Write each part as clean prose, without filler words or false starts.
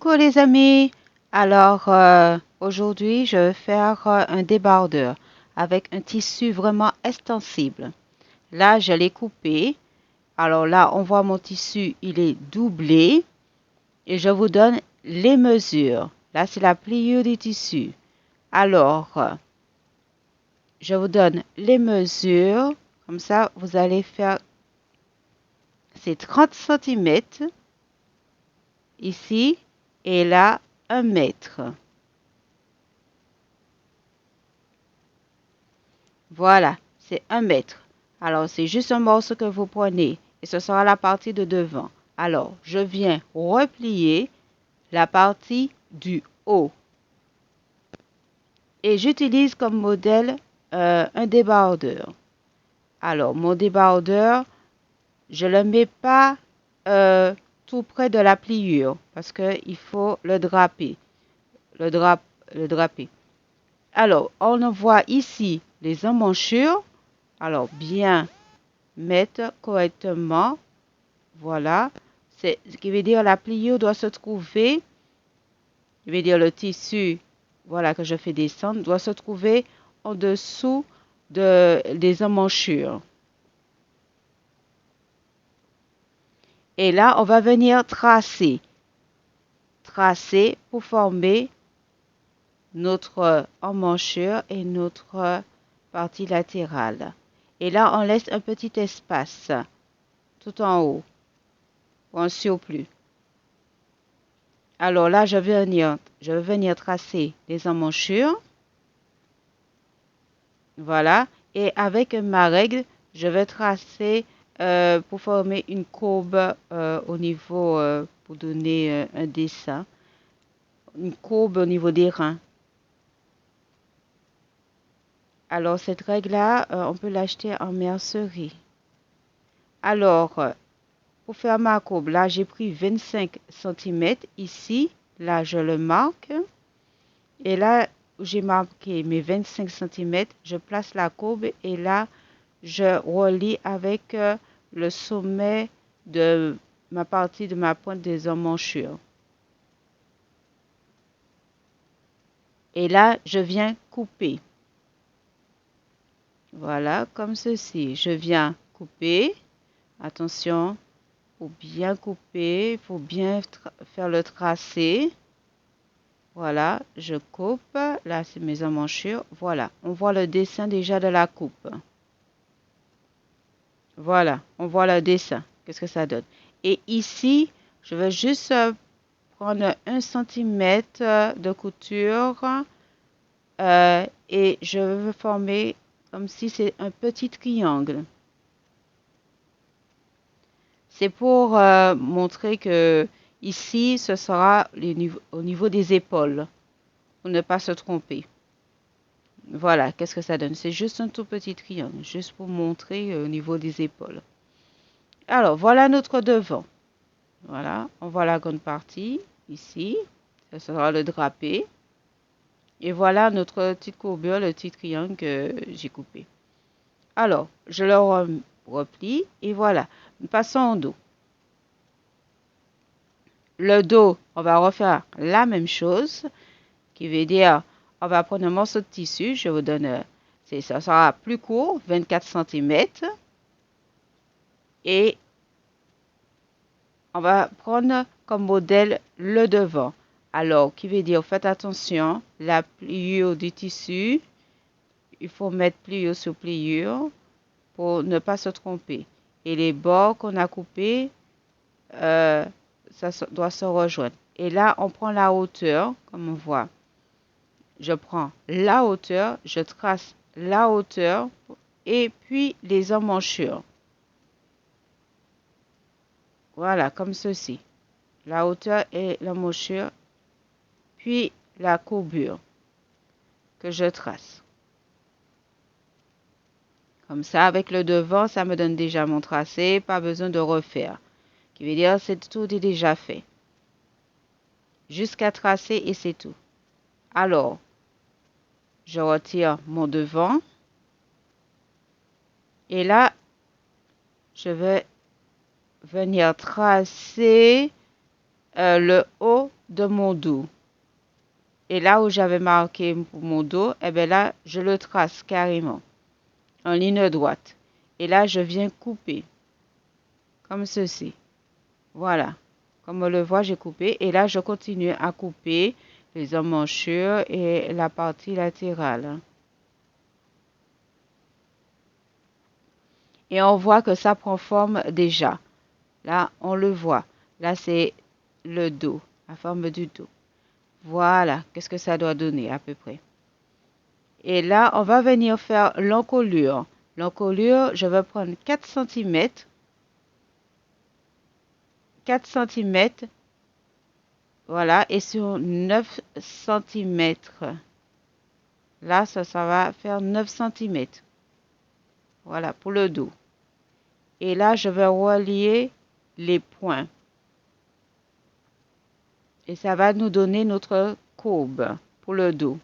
Coucou les amis! Alors aujourd'hui je vais faire un débardeur avec un tissu vraiment extensible. Là je l'ai coupé. Alors là on voit mon tissu, il est doublé et je vous donne les mesures. Là c'est la pliure du tissu. Alors je vous donne les mesures. Comme ça vous allez faire, c'est 30 centimètres ici et là 1 mètre. Voilà, c'est 1 mètre. Alors, c'est juste un morceau que vous prenez et ce sera la partie de devant. Alors, je viens replier la partie du haut et j'utilise comme modèle un débardeur. Alors, mon débardeur, je ne le mets pas tout près de la pliure parce qu'il faut le draper. Le, drap, le draper. Alors, on voit ici les emmanchures. Alors, bien mettre correctement. Voilà. C'est ce qui veut dire la pliure doit se trouver. Je veut dire le tissu, voilà, que je fais descendre, doit se trouver en dessous des emmanchures. Et là, on va venir tracer. Tracer pour former notre emmanchure et notre partie latérale. Et là, on laisse un petit espace tout en haut pour un surplus. Alors là, je vais venir tracer les emmanchures. Voilà. Et avec ma règle, je vais tracer pour former une courbe au niveau, pour donner un dessin. Une courbe au niveau des reins. Alors cette règle-là, on peut l'acheter en mercerie. Alors, pour faire ma courbe, là, j'ai pris 25 centimètres ici. Là, je le marque. Et là, où j'ai marqué mes 25 centimètres, je place la courbe et là, je relie avec le sommet de ma partie de ma pointe des emmanchures. Et là, je viens couper. Voilà, comme ceci. Je viens couper. Attention, pour bien couper, il faut bien faire le tracé. Voilà, je coupe. Là, c'est mes emmanchures. Voilà, on voit le dessin déjà de la coupe. Voilà, on voit le dessin. Qu'est-ce que ça donne? Et ici, je vais juste prendre 1 cm de couture et je vais former comme si c'est un petit triangle. C'est pour montrer que ici, ce sera au niveau des épaules, pour ne pas se tromper. Voilà, qu'est-ce que ça donne? C'est juste un tout petit triangle, juste pour montrer au niveau des épaules. Alors, voilà notre devant. Voilà, on voit la grande partie ici. Ce sera le drapé. Et voilà notre petite courbure, le petit triangle que j'ai coupé. Alors, je le replie et voilà. Nous passons au dos. Le dos, on va refaire la même chose, qui veut dire, on va prendre un morceau de tissu, je vous donne, ça sera plus court, 24 centimètres. Et on va prendre comme modèle le devant. Alors, qui veut dire, faites attention, la pliure du tissu, il faut mettre pliure sur pliure pour ne pas se tromper. Et les bords qu'on a coupés, ça doit se rejoindre. Et là, on prend la hauteur, comme on voit. Je prends la hauteur, je trace la hauteur et puis les emmanchures. Voilà, comme ceci. La hauteur et l'emmanchure, puis la courbure que je trace. Comme ça, avec le devant, ça me donne déjà mon tracé, pas besoin de refaire. Qui veut dire, tout est déjà fait. Jusqu'à tracer et c'est tout. Alors, je retire mon devant. Et là, je vais venir tracer le haut de mon dos. Et là où j'avais marqué pour mon dos, eh bien là, je le trace carrément en ligne droite. Et là, je viens couper comme ceci. Voilà. Comme on le voit, j'ai coupé. Et là, je continue à couper les emmanchures et la partie latérale. Et on voit que ça prend forme déjà. Là, on le voit. Là, c'est le dos, la forme du dos. Voilà, qu'est-ce que ça doit donner à peu près. Et là, on va venir faire l'encolure. L'encolure, je vais prendre 4 cm. 4 cm. Voilà, et sur 9 cm. Là, ça va faire 9 cm. Voilà, pour le dos. Et là, je vais relier les points. Et ça va nous donner notre courbe pour le dos.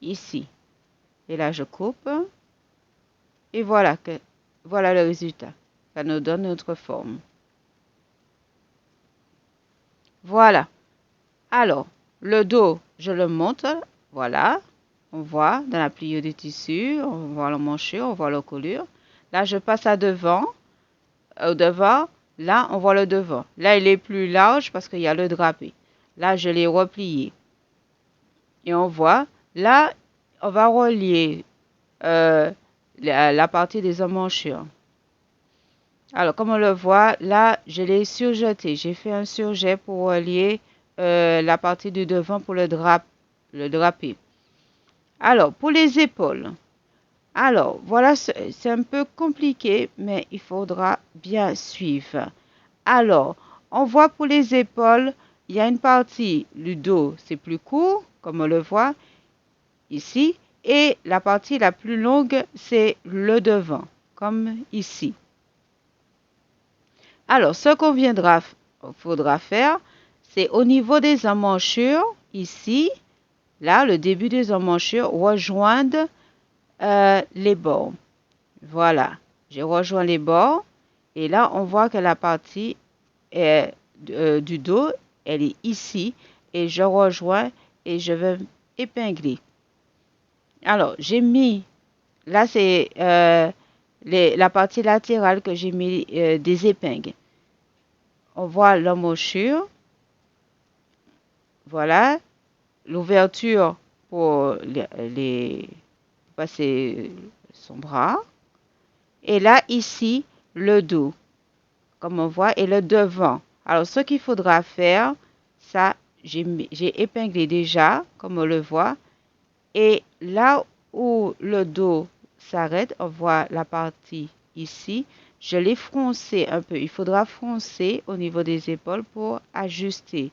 Ici. Et là, je coupe. Et voilà, voilà le résultat. Ça nous donne notre forme. Voilà. Alors, le dos, je le monte. Voilà. On voit dans la pliure du tissu, on voit l'emmanchure, on voit l'encolure. Là, je passe à devant. Au devant, là, on voit le devant. Là, il est plus large parce qu'il y a le drapé. Là, je l'ai replié. Et on voit, là, on va relier la partie des emmanchures. Alors, comme on le voit, là, je l'ai surjeté. J'ai fait un surjet pour relier la partie du devant pour le drapé. Alors, pour les épaules. Alors, voilà, c'est un peu compliqué, mais il faudra bien suivre. Alors, on voit pour les épaules, il y a une partie du dos, c'est plus court, comme on le voit ici. Et la partie la plus longue, c'est le devant, comme ici. Alors, ce qu'on faudra faire, c'est au niveau des emmanchures, ici, là, le début des emmanchures, rejoindre les bords. Voilà, j'ai rejoint les bords. Et là, on voit que la partie du dos, elle est ici. Et je rejoins et je vais épingler. Alors, j'ai mis, là, c'est la partie latérale que j'ai mis des épingles. On voit l'emmanchure. Voilà. L'ouverture pour passer son bras. Et là, ici, le dos, comme on voit, et le devant. Alors, ce qu'il faudra faire, ça, j'ai épinglé déjà, comme on le voit. Et là où le dos s'arrête, on voit la partie ici. Je l'ai froncé un peu. Il faudra froncer au niveau des épaules pour ajuster.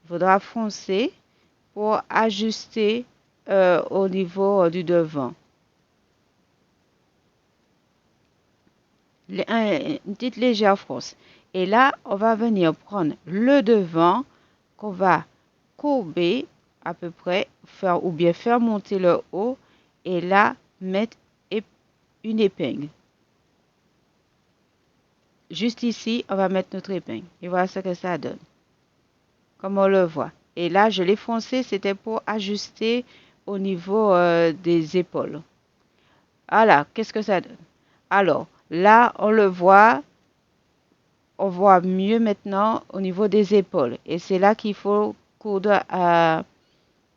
Il faudra froncer pour ajuster au niveau du devant. Une petite légère fronce. Et là, on va venir prendre le devant qu'on va courber à peu près, ou bien faire monter le haut et là, mettre une épingle. Juste ici, on va mettre notre épingle. Et voilà ce que ça donne. Comme on le voit. Et là, je l'ai froncé, c'était pour ajuster au niveau des épaules. Voilà, qu'est-ce que ça donne? Alors, là, on le voit. On voit mieux maintenant au niveau des épaules. Et c'est là qu'il faut coudre à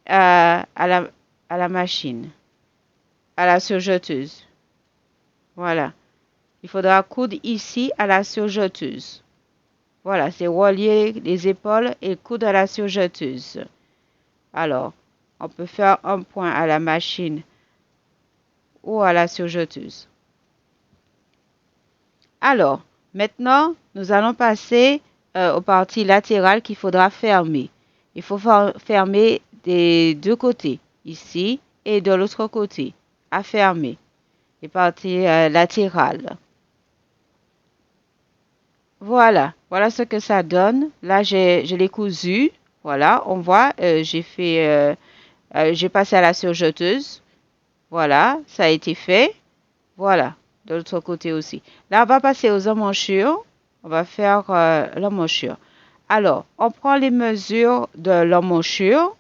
la machine, à la surjeteuse. Voilà. Il faudra coudre ici à la surjeteuse. Voilà, c'est relier les épaules et coudre à la surjeteuse. Alors, on peut faire un point à la machine ou à la surjeteuse. Alors, maintenant, nous allons passer aux parties latérales qu'il faudra fermer. Il faut fermer des deux côtés, ici et de l'autre côté, à fermer. Les parties latérales. Voilà, voilà ce que ça donne. Là, je l'ai cousu. Voilà, on voit, j'ai passé à la surjeteuse. Voilà, ça a été fait. Voilà, de l'autre côté aussi. Là, on va passer aux emmanchures. On va faire l'emmanchure. Alors, on prend les mesures de l'emmanchure.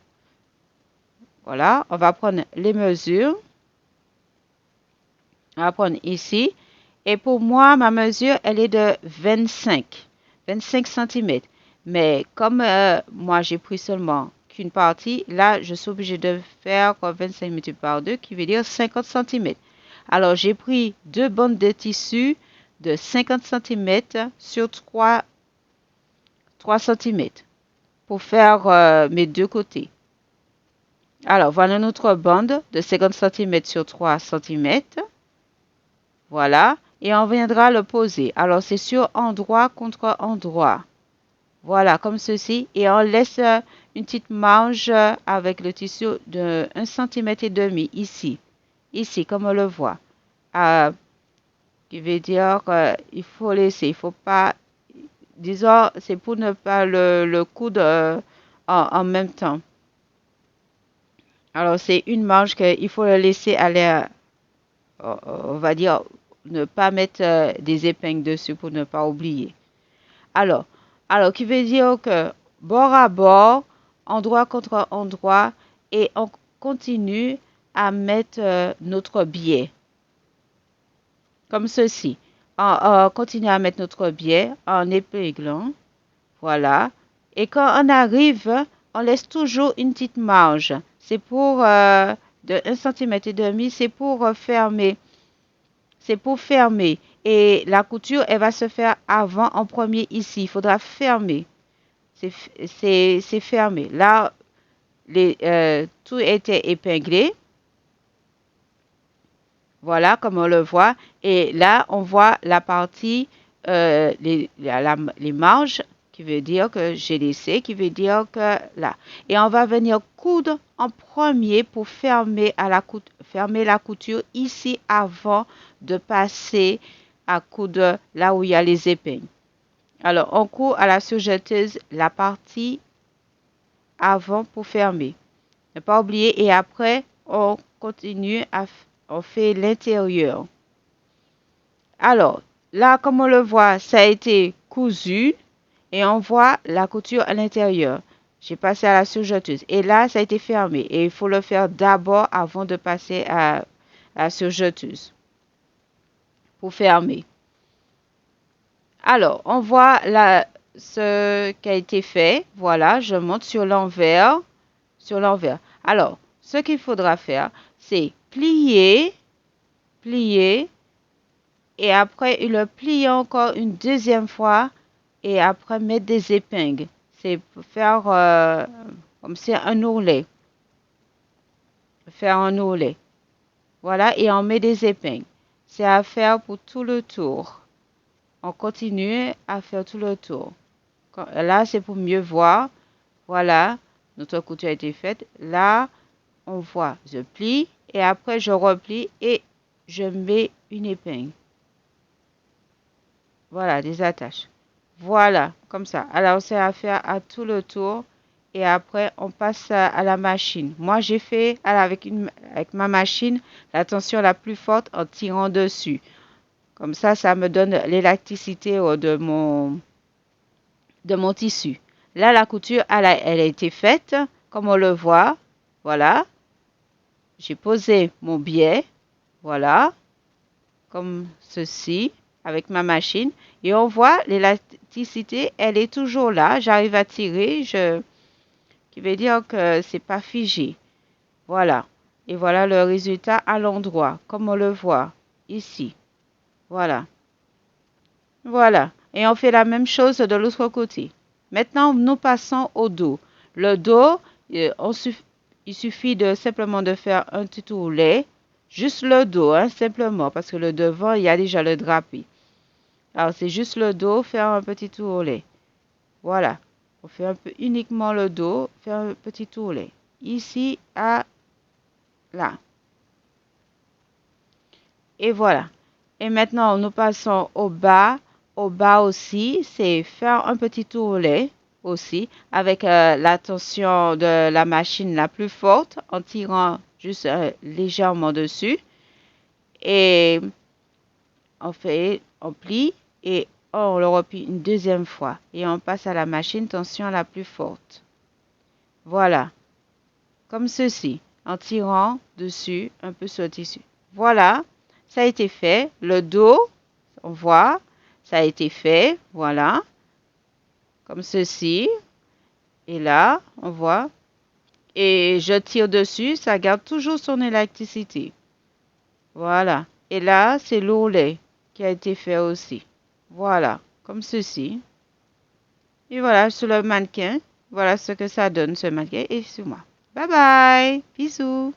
Voilà, on va prendre les mesures. On va prendre ici. Et pour moi, ma mesure, elle est de 25 cm. Mais comme moi, j'ai pris seulement qu'une partie, là, je suis obligée de faire 25 multiplié par 2, qui veut dire 50 cm. Alors, j'ai pris deux bandes de tissu de 50 cm sur 3 cm pour faire mes deux côtés. Alors, voilà notre bande de 50 cm sur 3 cm. Voilà. Et on viendra le poser. Alors, c'est sur endroit contre endroit. Voilà, comme ceci. Et on laisse une petite marge avec le tissu de 1,5 cm ici. Ici, comme on le voit. Qui veut dire qu'il faut laisser. Il faut pas... Disons, c'est pour ne pas le coudre en même temps. Alors, c'est une marge qu'il faut le laisser aller, on va dire, ne pas mettre des épingles dessus pour ne pas oublier. Alors, qui veut dire que bord à bord, endroit contre endroit, et on continue à mettre notre biais. Comme ceci. On continue à mettre notre biais en épinglant. Voilà. Et quand on arrive, on laisse toujours une petite marge. C'est pour de 1,5 cm, c'est pour fermer. C'est pour fermer. Et la couture, elle va se faire avant en premier ici. Il faudra fermer. C'est fermé. Là, tout était épinglé. Voilà, comme on le voit. Et là, on voit la partie, les marges, qui veut dire que j'ai laissé, qui veut dire que là. Et on va venir coudre en premier pour fermer la couture ici avant de passer à coudre là où il y a les épingles. Alors, on coud à la surjeteuse la partie avant pour fermer. Ne pas oublier. Et après, on continue on fait l'intérieur. Alors, là, comme on le voit, ça a été cousu et on voit la couture à l'intérieur. J'ai passé à la surjeteuse. Et là, ça a été fermé. Et il faut le faire d'abord avant de passer à la surjeteuse pour fermer. Alors, on voit là ce qui a été fait. Voilà, je monte sur l'envers. Alors, ce qu'il faudra faire, c'est plier, et après le plier encore une deuxième fois, et après mettre des épingles. C'est pour faire comme c'est un ourlet. Faire un ourlet. Voilà, et on met des épingles. C'est à faire pour tout le tour. On continue à faire tout le tour. Là, c'est pour mieux voir. Voilà, notre couture a été faite. Là, on voit, je plie et après je replie et je mets une épingle. Voilà, des attaches. Voilà, comme ça. Alors, c'est à faire à tout le tour et après, on passe à la machine. Moi, j'ai fait avec ma machine la tension la plus forte en tirant dessus. Comme ça me donne l'élasticité de mon tissu. Là, la couture, elle a été faite, comme on le voit. Voilà. J'ai posé mon biais, voilà, comme ceci, avec ma machine. Et on voit l'élasticité, elle est toujours là. J'arrive à tirer, qui veut dire que c'est pas figé. Voilà. Et voilà le résultat à l'endroit, comme on le voit ici. Voilà. Voilà. Et on fait la même chose de l'autre côté. Maintenant, nous passons au dos. Le dos, il suffit simplement de faire un petit ourlet. Juste le dos, hein, simplement, parce que le devant, il y a déjà le drapé. Alors, c'est juste le dos, faire un petit ourlet. Voilà. On fait uniquement le dos, faire un petit ourlet. Ici à là. Et voilà. Et maintenant, nous passons au bas. Au bas aussi, c'est faire un petit ourlet aussi avec la tension de la machine la plus forte en tirant juste légèrement dessus. Et on plie et On le replie une deuxième fois et on passe à la machine tension la plus forte. Voilà, comme ceci, en tirant dessus un peu sur le tissu. Voilà, ça a été fait. Le dos, on voit, ça a été fait. Voilà, comme ceci. Et là, on voit. Et je tire dessus, ça garde toujours son élasticité. Voilà. Et là, c'est l'ourlet qui a été fait aussi. Voilà, comme ceci. Et voilà, sur le mannequin, voilà ce que ça donne, ce mannequin, et sur moi. Bye bye, bisous.